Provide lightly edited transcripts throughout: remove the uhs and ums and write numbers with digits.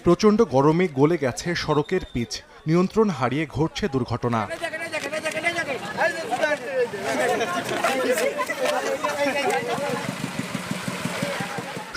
প্রচণ্ড গরমে গলে গেছে সড়কের পিচ, নিয়ন্ত্রণ হারিয়ে ঘটছে দুর্ঘটনা।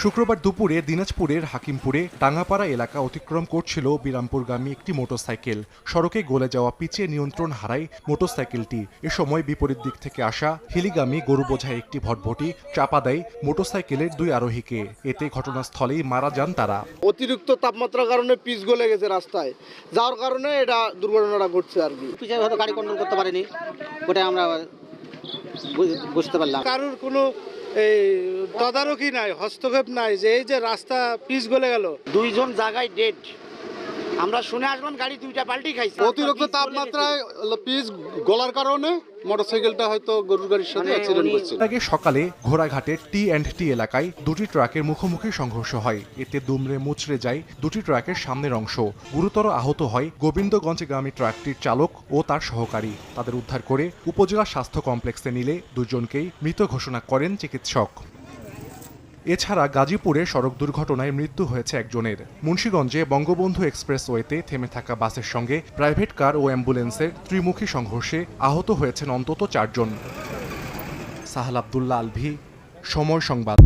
শুক্রবার দুপুরে দিনাজপুরের হাকিমপুরে টাঙ্গাপাড়া এলাকা অতিক্রম করছিল বিরামপুরগামী একটি মোটরসাইকেল। সড়কে গলে যাওয়া পিচে নিয়ন্ত্রণ হারায় মোটরসাইকেলটি। এ সময় বিপরীত দিক থেকে আসা হিলিগামী গরু বোঝাই একটি ভটভটি চাপা দেয় মোটরসাইকেলের দুই আরোহীকে। এতে ঘটনাস্থলেই মারা যান তারা। অতিরিক্ত তাপমাত্রার কারণে পিচ গলে গেছে রাস্তায়, যার কারণে এটা দুর্ঘটনাটা ঘটছে আর কি। পিছনে হয়তো গাড়ি কন্ট্রোল করতে পারেনি, ওটা আমরা বুঝতে পারলাম। কারোর কোনো এই তদারকি নাই, হস্তক্ষেপ নাই যে এই যে রাস্তা পিচ গলে গেল। দুইজন জায়গায় ডেড, আমরা শুনে আসলাম গাড়ি দুইটা পাল্টি খাইছে। অতিরিক্ত তাপমাত্রায় পিচ গলার কারণে মোটরসাইকেলটা হয়তো গরুর গাড়ির সাথে অ্যাক্সিডেন্ট করছে। আগে সকালে ঘোড়াঘাটের টি এলাকায় দুটি ট্রাকের মুখোমুখি সংঘর্ষ হয়। এতে দুমড়ে মুচড়ে যায় দুটি ট্রাকের সামনের অংশ। গুরুতর আহত হয় গোবিন্দগঞ্জগামী ট্রাকটির চালক ও তার সহকারী। তাদের উদ্ধার করে উপজেলা স্বাস্থ্য কমপ্লেক্সে নিলে দুজনকেই মৃত ঘোষণা করেন চিকিৎসক। এছাড়া গাজীপুরে সড়ক দুর্ঘটনায় মৃত্যু হয়েছে একজনের। মুন্সিগঞ্জে বঙ্গবন্ধু এক্সপ্রেসওয়েতে থেমে থাকা বাসের সঙ্গে প্রাইভেট কার ও অ্যাম্বুলেন্সের ত্রিমুখী সংঘর্ষে আহত হয়েছেন অন্তত 4 জন। সাহাল আব্দুল্লাহ আলভি, সময় সংবাদ।